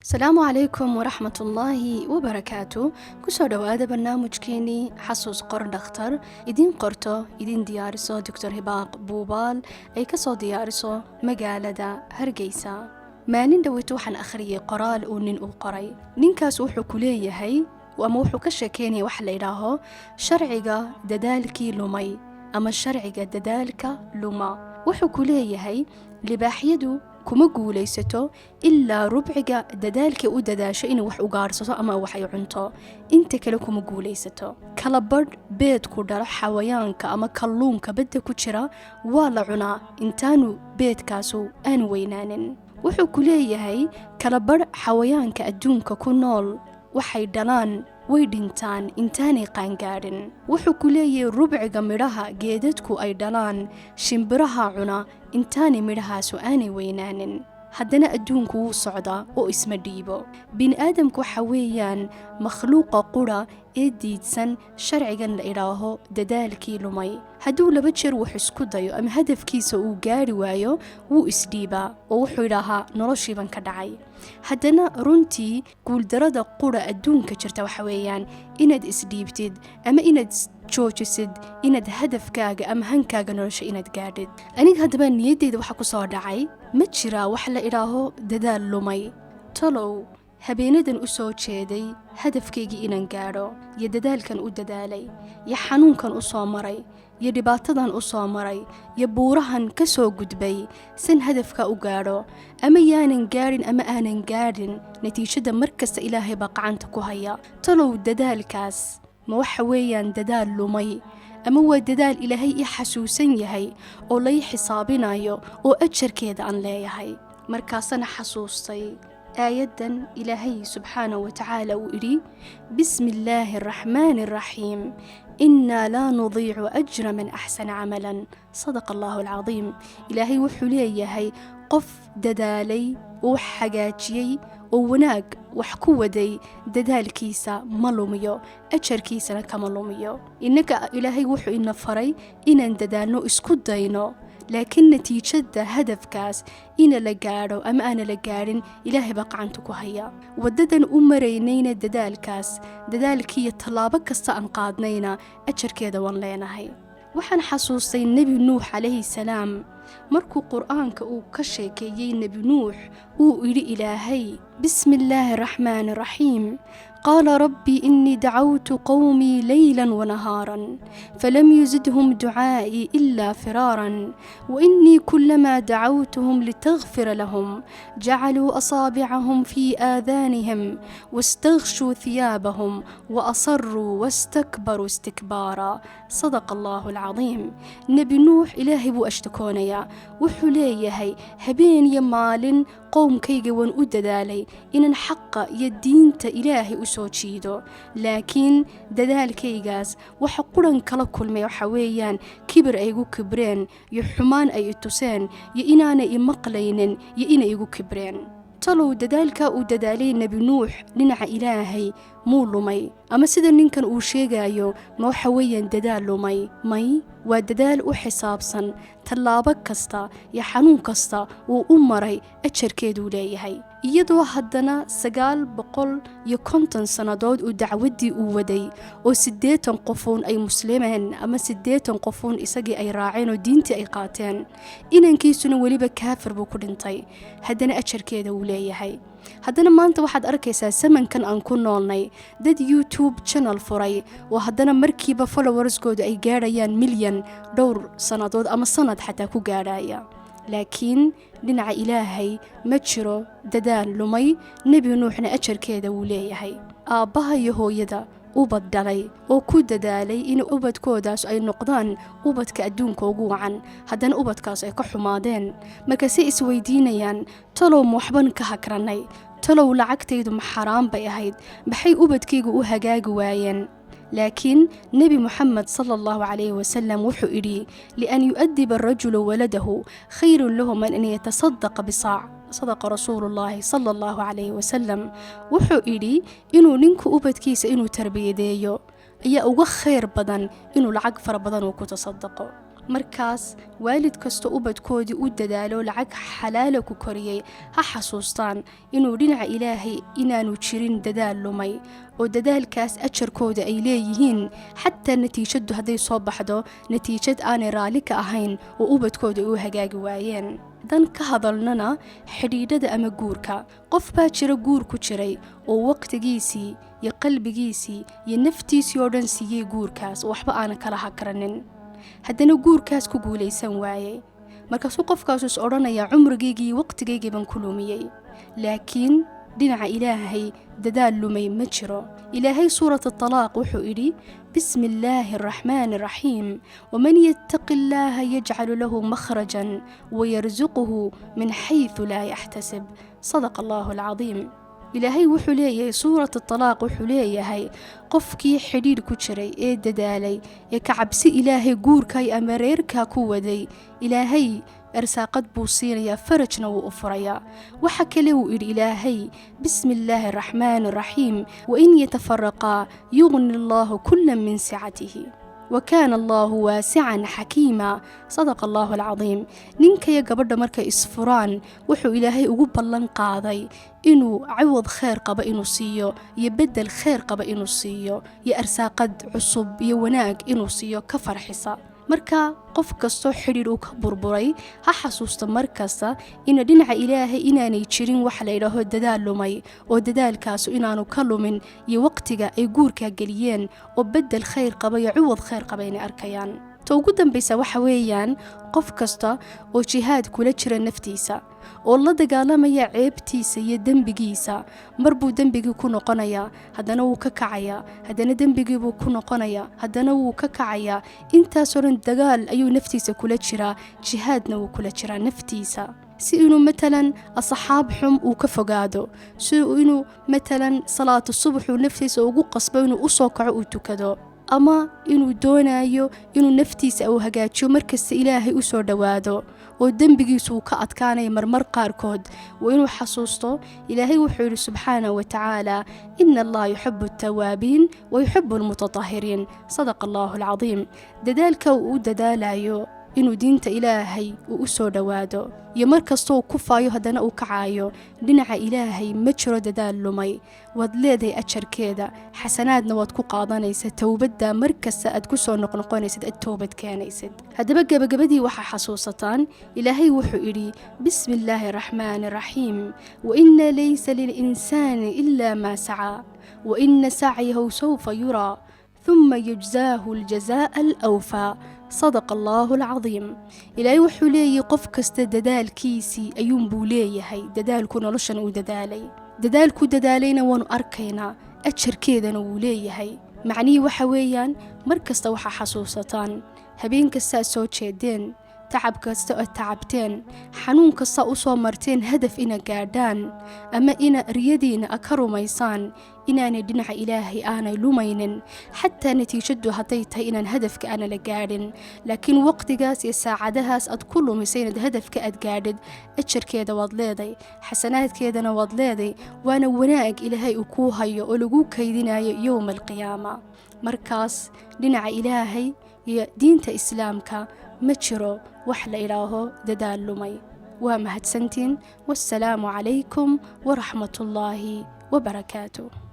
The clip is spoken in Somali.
السلام عليكم ورحمة الله وبركاته. كسو دوادا برنامجكيني حسوس قرن دختر إدين قرطو إدين ديارسو دكتور هباق بوبال أي كسو ديارسو مقالة هرقيسا مالين دويتو حن أخري قرال ونين قري نينكاس وحو كلية هاي وموحو كشاكيني وحليراهو شرعيقا ددالكي لومي أما الشرعيقا ددالكا لوما وحو كلية هاي libaaxyadu kuma guulaysato ilaa rubciga dadaalkii u dadaasho inay wax u gaarsato ama wax ay cunto inta kale kuma guulaysato kala badh beedku dhalo xawayaanka ama kalluunka badda ku jira waa la cunaa intaanu beedkaasu aan weynaanin wuxuu ku leeyahay kala badh xawayaanka adduunka ku nool waxay dhalaan way dhintaan intaanay qaangaadhin wuxuu ku leeyahay rubciga midhaha geedadku ay dhalaan shimbiraha cuna intaanay midhahaasu aanay weynaanin haddana adduunku wuu socdaa oo isma dhiibo bini'aadamku waxa weeyaan makhluuqa qura ee diidsan sharcigan la idhaaho dadaalkii lumay hadduu laba jeer wax isku dayo ama hadafkiisa uu gaari waayo wuu isdhiibaa oo wuxuu idhaahaa noloshiiban ka dhacay haddana runtii guuldarada qura adduunka jirta waxa weeyaan inaad isdhiibtid ama inaad joojisid inaad hadafkaaga ama hankaaga nolosha inaad gaadhid aniga haddaba niyaddeyda waxa ku soo dhacay ma jiraa wax la idhaaho dadaal lumay talow habeenadan u soo jeeday hadafkaygii inaan gaadho iyo dadaalkan u dadaalay iyo xanuunkan u soo maray iyo dhibaatadan u soo maray iyo buurahan ka soo gudbay san hadafka u gaadho ama yaanan gaadhin ama aanan gaadhin natiijada markasta ilaahay baa gacanta ku haya talow dadaalkaas ma waxa weeyaan dadaal lumay ama waa dadaal ilaahay ii xasuusan yahay oo lay xisaabinayo oo ajarkeeda aan leeyahay markaasana xasuustay آيةً إلهي سبحانه وتعالى وإلي بسم الله الرحمن الرحيم إنا لا نضيع أجر من أحسن عملاً صدق الله العظيم إلهي وحليه هاي قف ددالي وحاجاتي وناق وحكودي ددال كيسا ملوميو أجر كيسا كملوميو إنك إلهي وحو إن فري إن ددالنو اسكود دينو لكن نتيجة هدفكاس إن لقارو أما أنا لقارن إلهي بقعنتكو هيا وددن أمرينينا ددالكاس ددالكي طلابك استأنقادنينا أجر كيدا وانلينا هاي وحن حسوسي النبي نوح عليه السلام مركو قرآنك أو كشيكي النبي نوح أو إلي إلهي بسم الله الرحمن الرحيم قال ربي إني دعوت قومي ليلا ونهارا فلم يزدهم دعائي إلا فرارا وإني كلما دعوتهم لتغفر لهم جعلوا أصابعهم في آذانهم واستغشوا ثيابهم وأصروا واستكبروا استكبارا صدق الله العظيم نبي نوح إلهي بو أشتكونيا وحليهي هبين يمال قوم كيغوان أددالي إن حق يدينت إلهي أسوشيدو لكن ددال كيغاز وحقران كلاكل ما يحويان كبر أيغو كبرين يحمان أي اتسان يإنان إمقلين يإنا أيغو كبرين تلو ددالكا وددالي نبي نوح لنع إلهي مو لمي أما سيدا نينكن uu sheegayo ma waxa weeyaan dadaal lumay may waa dadaal u xisaabsan tallaabo kasta iyo xanuun kasta uu u maray ajarkeedu leeyahay iyadoo haddana 950 sanadood uu dacwadii uu waday oo 80 qofoon ay muslimeen ama 80 qofoon isagii ay raaceen oo diintii ay qaateen inankiisuna waliba kaafir buu ku dhintay haddana ajarkeeda uu leeyahay haddana maanta waxaad arkaysaa samankan aan ku noolnay dad YouTube channel furay oo haddana markiiba followerskooda ay gaarayaan milyan dhowr sanadood ama sanad xataa ku gaaraya laakiin dhinaca ilaahay ma jiro dadaal lumay nebi nuuxna ajarkeeda uu leeyahay aabbaha iyo hooyada ubad dhalay oo ku dadaalay in ubadkoodaas ay noqdaan ubadka adduunka ugu wacan haddana ubadkaas ay ka xumaadeen markaasay isweydiinayaan talow waxban ka hakranay talow lacagtaydu ma xaraam bay ahayd maxay ubadkaygu u hagaagi waayeen لكن نبي محمد صلى الله عليه وسلم وحو إلي لأن يؤدب الرجل ولده خير له من أن يتصدق بصاع صدق رسول الله صلى الله عليه وسلم وحو إلي إنو ننكو أبد كيس إنو تربية ديو أي أوغ خير بدن إنو لعق فر بدن وكو تصدقو markaas waalid kasta ubadkoodii u dadaalo lacag xalaala ku koriyey ha xasuustaan inuu dhinaca ilaahay inaanu jirin dadaal lumay oo dadaalkaas ajarkooda ay leeyihiin xataa natiijadu hadday soo baxdo natiijad aanay raalli ka ahayn oo ubadkooda u hagaagi waayeen. dan ka hadalnana xidhiidhada ama guurka, qof baa jira guur ku jiray oo waqtigiisii iyo qalbigiisii iyo naftiisii oo dhan siiyey guurkaas oo waxba aanan kala hakaranin, haddana guurkaas ku guulaysan waayey. markaasuu qofkaasu is odhanayaa cumrigaygii waqtigaygii baan ku lumiyey. laakiin dhinaca ilaahay dadaal lumay ma jiro. ilaahay suurat الطلاaq wuxuu idhi بسم الله الرحمن الرحيم ومن يتق الله يجعل له مخرجا ويرزقه من حيث لا يحتسب صدق الله العظيم. ilaahay wuxuu leeyahay suurat الطلاaq wuxuu leeyahay qofkii xidhiidh ku jiray ee dadaalay ee ka cabsi ilaahay guurkay ama reerkaa ku waday, ilaahay arsaaqad buu siinayaa, farajna wuu u furayaa. waxa kale uu idhi ilaahay بسم الله الرحمن الرحيم وإن يتفرقا يغني الله كلا من سعته وكان الله واسعا حكيما صدق الله العظيم. ninka iyo gabadha markay isfuraan wuxuu ilaahay ugu ballan qaaday inuu cawad khayr qaba inuu siiyo iyo bedel khayr qaba inuu siiyo iyo arsaaqad cusub iyo wanaag inuu siiyo ka farxisa. marka qof kastoo xidhiidh uu ka burburay ha xasuusta markasta ina dhinaca ilaahay inaanay jirin wax la yidhaaho dadaal lumay oo dadaalkaasu inaanu ka lumin iyo waqtiga ay guurkaa geliyeen oo bedel khayr qaba iyo ciwad khayr qaba inay arkayaan. ta ugu dambaysa waxa weeyaan qof kasta oo jihaad kula jira naftiisa oo la dagaalamaya ceebtiisa iyo dembigiisa, mar buu dembigii ku noqonayaa, haddana wuu ka kacayaa, haddana dembigii buu ku noqonayaa, haddana wuu ka kacayaa. intaasoo dhan dagaal ayuu naftiisa kula jiraa, jihaadna wuu kula jiraa naftiisa, si inuu matalan asxaab xum uu ka fogaado, si inuu matalan salaatu subaxuu naftiisa ugu qasbo inuu u soo kaco uu tukado, ama inuu doonayo inuu naftiisa uu hagaajiyo markasta ilaahay u soo dhowaado oo dembigiisu uu ka adkaanaya marmar qaarkood. waa inuu xasuusto ilaahay wuxuu yidhi subxaanahu watacaala ina allaha yuxibu الtawaabiin wayuxibu الmutatahiriin sadaqa allahu alcadiim. dadaalka uu u dadaalayo inuu diinta ilaahay uu u soo dhowaado iyo mar kastoo ku faayo haddana uu kacaayo, dhinaca ilaahay ma jiro dadaal lumay. waad leedahay ajarkeeda, xasanaadna waad ku qaadanaysa, towbadda mar kasta aad ku soo noqnoqonaysid aad toobad keenaysid. haddaba gebagabadii waxaa xasuusataan ilaahay wuxuu idhi بسم الله الرحمن الرحيم وإن ليس للإنسان إلا ما سعى وإن سعيه سوف يرى ثم يجزاه الجزاء الأوفى صدق الله العظيم. إلهي wuxuu leeyahay qof kasta dadaalkiisii ayuun buu leeyahay, dadaalku noloshan uu dadaalay, dadaalku dadaalayna waanu arkaynaa, ajarkeedana wuu leeyahay. macnihii waxa weeyaan mar kasta waxaa xasuusataan habeen kasta aad soo jeedeen, tacab kasta aad tacabteen, xanuun kasta u soo marteen hadaf ina gaadhaan ama ina riyadiina ka rumaysaan inaanay dhinaca ilaahay aanay lumaynin, xataa natiijadu hadday tahay inaan hadafka aana la gaadhin. laakiin waqtigaas iyo saacadahaas aad ku lumisay inaad hadafka aad gaadhid, ajarkeeda waad leeday, xasanaadkeedana waad leeday, waana wanaag ilaahay uu kuu hayo oo lagu kaydinayo yowma alqiyaama. markaas dhinaca ilaahay iyo diinta islaamka ma jiro wax la idhaaho dadaal lumay. waa mahadsantiin. wassalaamu calaykum waraxmatullaahi wabarakaatuh.